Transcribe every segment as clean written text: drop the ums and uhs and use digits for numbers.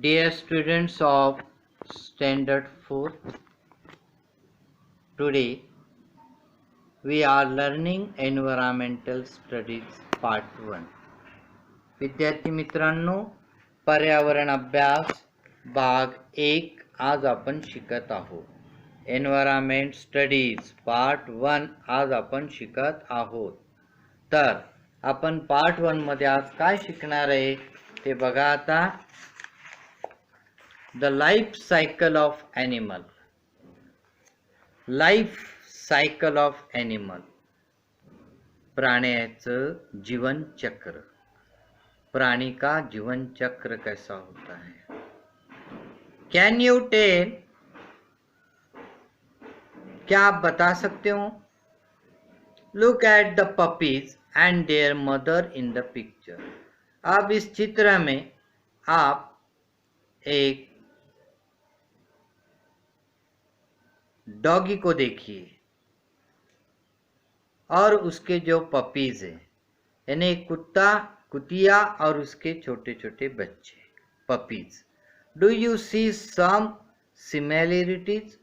Dear students of Standard 4, today we are learning Environmental Studies Part 1. विद्यार्थी मित्रांनो, पर्यावरण अभ्यास भाग 1 आज आपण शिकत आहोत. एन्व्हायरमेंट स्टडीज पार्ट 1 आज आपण शिकत आहोत. तर आपण पार्ट 1 मध्ये आज काय शिकणार आहे ते बघा आता. The life cycle of animal. Life cycle of animal, प्राण्याचं जीवन चक्र. प्राणी का जीवन चक्र कैसा होता है? कैन यू टेल, क्या आप बता सकते हो? Look at the puppies and there mother in the picture. अब इस चित्र में आप एक डॉगी को देखिए और उसके जो पपीज है, यानी कुत्ता, कुतिया और उसके छोटे छोटे बच्चे, puppies. Do you see some similarities?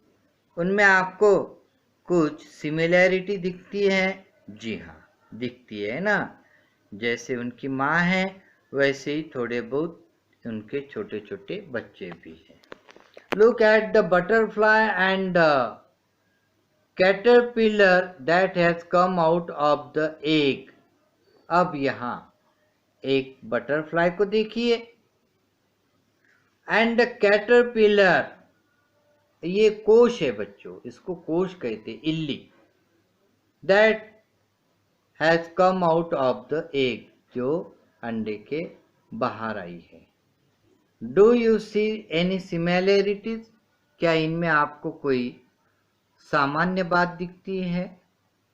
उनमें आपको कुछ सिमिलैरिटी दिखती है? जी हाँ, दिखती है ना. जैसे उनकी माँ है वैसे ही थोड़े बहुत उनके छोटे छोटे बच्चे भी हैं. Look at the butterfly and the caterpillar that has come out of the egg. अब यहाँ एक बटरफ्लाई को देखिए and the caterpillar, ये कोश है बच्चों, इसको कोश कहते, इल्ली. that has come out of the egg, जो अंडे के बाहर आई है. Do you see any similarities? क्या इनमें आपको कोई सामान्य बात दिखती है,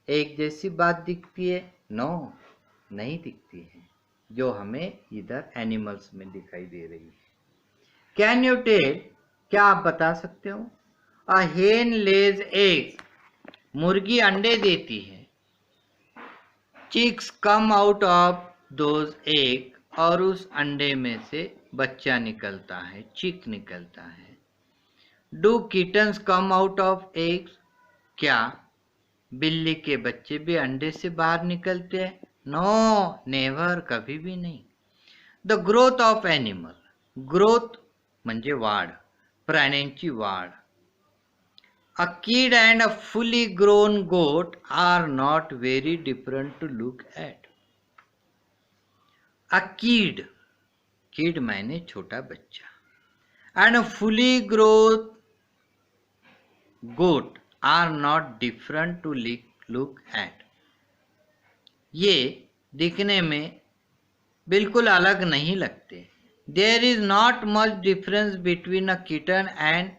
एक जैसी बात दिखती है? नो, नहीं दिखती है, जो हमें इधर एनिमल्स में दिखाई दे रही है. कैन यू टेल, क्या आप बता सकते हो? अ हेन लेज एग्स, मुर्गी अंडे देती है. Chicks come out of those egg, और उस अंडे में से बच्चा निकलता है, चिक निकलता है. Do kittens come out of eggs? क्या बिल्ली के बच्चे भी अंडे से बाहर निकलते हैं? नो, नेवर, कभी भी नहीं. The growth of animal, growth म्हणजे वाढ, प्राण्यांची वाढ. A kid and a fully grown goat are not very different to look at. A kid, kid मायने छोटा बच्चा, and a fully grown goat are not different to look at. ये दिखने में बिल्कुल अलग नहीं लगते. There is not much difference between a kitten and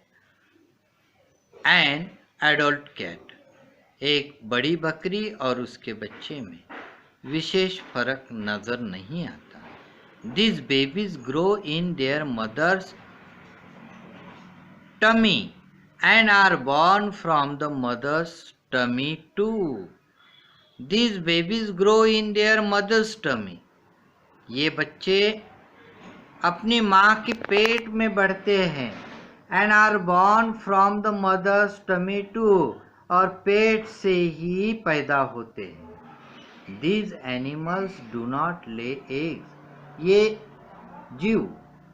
an adult cat. एक बड़ी बकरी और उसके बच्चे में विशेष फर्क नजर नहीं आता. These babies grow in their mother's tummy and are born from the mother's tummy too. These babies grow in their mother's tummy. ये बच्चे अपनी माँ के पेट में बढ़ते हैं. and are born from the mother's tummy too, और पेट से ही पैदा होते हैं. These animals do not lay eggs. ये जीव,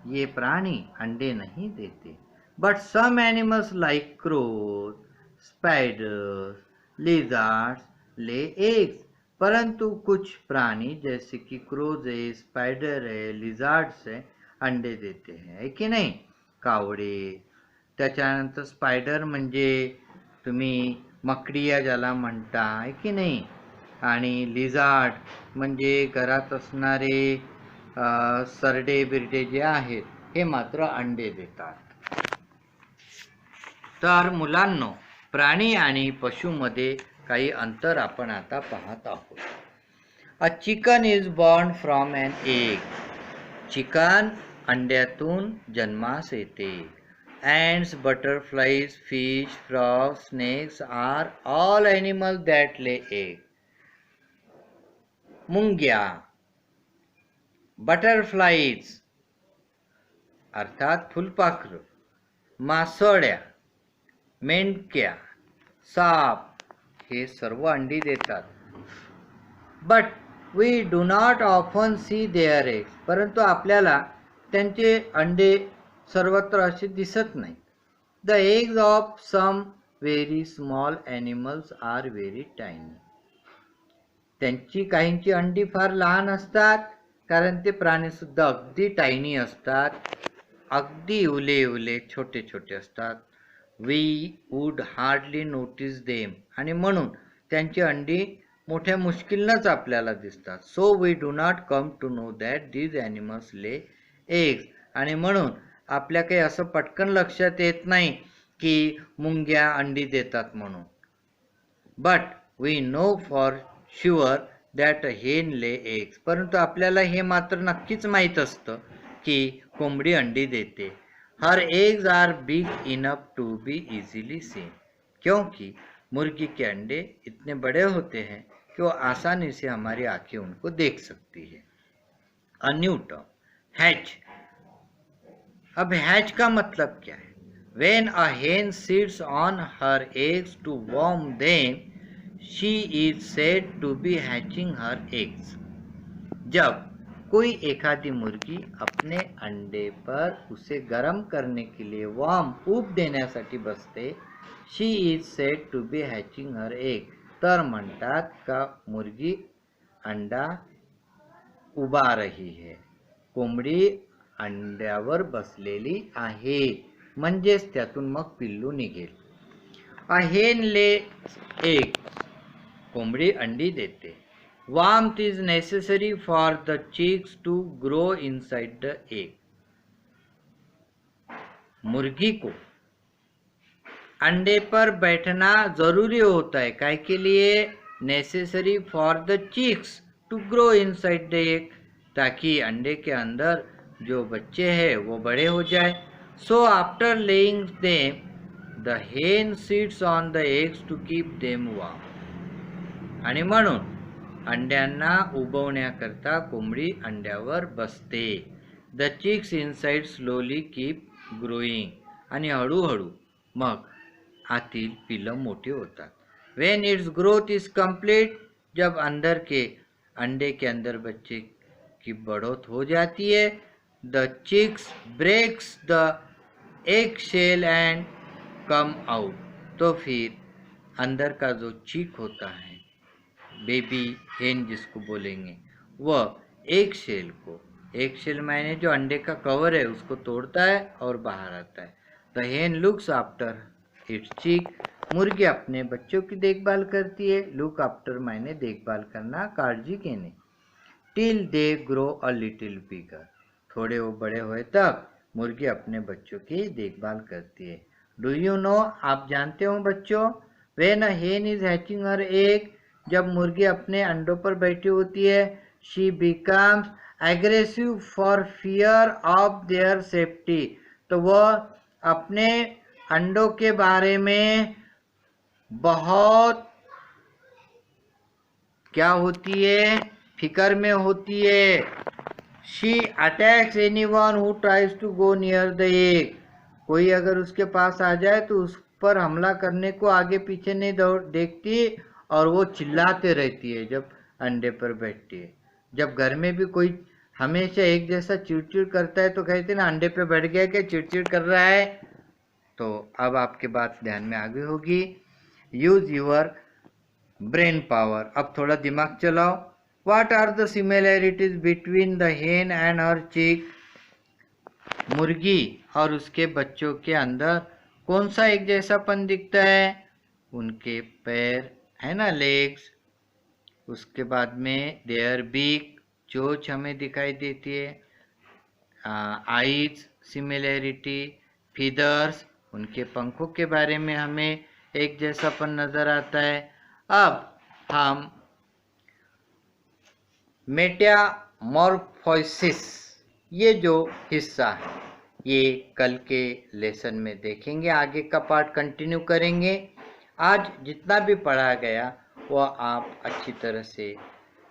ये प्राणी अंडे नहीं देते. But some animals like crows, spiders, lizards lay eggs. परंतु कुछ प्राणी जैसे कि क्रोज है, स्पाइडर है, लिझार्ड्स है, अंडे देते हैं, की नाही? कावडे, त्याच्यानंतर स्पाइडर म्हणजे तुम्ही मकडिया ज्याला म्हणता, आहे की नाही? आणि लिझार्ड म्हणजे घरात असणारे सरडे बिरडे जे आहेत, हे मात्र अंडे देतात. तर मुलांनो, प्राणी आणि पशुमध्ये काही अंतर आपण आता पाहत आहोत. A chicken is born from an egg. Chicken अंड्यातून जन्मास येते. ants, butterflies, fish, frogs, snakes are all animals that lay egg. मुंग्या, butterflies, अर्थात फुलपाखरं, मासोळ्या, मेंढक्या, साप हे सर्व अंडी देतात. But we do not often see their eggs, परंतु आपल्याला त्यांचे अंडे सर्वत्र असे दिसत नाही. The eggs of some very small animals are very tiny. त्यांची काहींची अंडी फार लहान असतात, कारण ते प्राणीसुद्धा अगदी टायनी असतात, अगदी इवले छोटे छोटे असतात. We would hardly notice them, आणि म्हणून त्यांची अंडी मोठ्या मुश्किलनंच आपल्याला दिसतात. So we do not come to know that these animals lay eggs, आणि म्हणून आपल्या काही असं पटकन लक्षात येत नाही की मुंग्या अंडी देतात म्हणून. But we know for sure that hen lay eggs, परंतु आपल्याला हे मात्र नक्कीच माहीत असतं की कोंबडी अंडी देते. Her eggs are big enough to be easily seen, क्योंकि मुर्गी के अंडे इतने बड़े होते हैं कि वो आसानी से हमारी आंखें उनको देख सकती है. A new term, hatch. अब हैच का मतलब क्या है? When a hen sits on her eggs to warm them, she is said to be hatching her eggs. जब कोई एखादी मुर्गी अपने अंडे पर उसे गरम करने के लिए वार्म ऊब देण्यासाठी बसते, she is said to be hatching her egg, तर म्हणतात का मुर्गी अंडा उबा रही है, कोंबडी अंड्यावर बसलेली आहे, म्हणजेच त्यातून मग पिल्लू निघेल. अ हेन ले एग, कोंबडी अंडी देते. Warmth is necessary for the chicks to grow inside the egg, मुर्गी को अंडे पर बैठना जरूरी होता है. काय के लिए? Necessary for the chicks to grow inside the egg, ताकि अंडे के अंदर जो बच्चे हैं वो बड़े हो जाए. So after laying them, the hen sits on the eggs to keep them warm. आणि म्हणून अंड्यांना उबवण्याकरता कोंबडी अंड्यावर बसते. The chicks inside slowly keep growing, आणि हळूहळू मग आतील पिलं मोठी होतात. When its growth is complete, जब अंदर के अंडे के अंदर बच्चे की बढ़ोत हो जाती है, the chicks breaks the egg shell and come out, तो फिर अंदर का जो चीक होता है, बेबी हेन जिसको बोलेंगे, वह एग शेल को, एग शेल मायने जो अंडे का कवर है उसको तोड़ता है और बाहर आता है. द हेन लुक्स आफ्टर इट्स चीक, मुर्गी अपने बच्चों की देखभाल करती है. लुक आफ्टर मायने देखभाल करना, काळजी घेणे. Till they grow a little bigger, थोड़े वो बड़े हुए तक मुर्गी अपने बच्चों की देखभाल करती है. डू यू नो, आप जानते हो बच्चों, व्हेन अ हेन इज हैचिंग हर एग, जब मुर्गी अपने अंडों पर बैठी होती है, she becomes aggressive for fear of their safety, तो वह अपने अंडों के बारे में बहुत क्या होती है, फिक्र में होती है. She attacks anyone who tries to go near the egg, कोई अगर उसके पास आ जाए तो उस पर हमला करने को आगे पीछे नहीं देखती, और वो चिल्लाते रहती है जब अंडे पर बैठती है. जब घर में भी कोई हमेशा एक जैसा चिड़चिड़ करता है तो कहते ना अंडे पे बैठ गया क्या, चिड़चिड़ कर रहा है. तो अब आपके बात ध्यान में आ गई होगी. यूज यूर ब्रेन पावर, अब थोड़ा दिमाग चलाओ. What are the similarities between the hen and her chick? मुर्गी और उसके बच्चों के अंदर कौन सा एक जैसापन दिखता है? उनके पैर है ना, लेग्स. उसके बाद में देयर बीक, चोंच हमें दिखाई देती है. आईज सिमिलैरिटी, फीदर्स, उनके पंखों के बारे में हमें एक जैसापन नजर आता है. अब हम मेटामॉर्फोसिस, ये जो हिस्सा है ये कल के लेसन में देखेंगे, आगे का पार्ट कंटिन्यू करेंगे. आज जितना भी पढ़ा गया वह आप अच्छी तरह से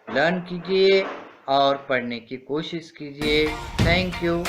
लर्न कीजिए और पढ़ने की कोशिश कीजिए. Thank you.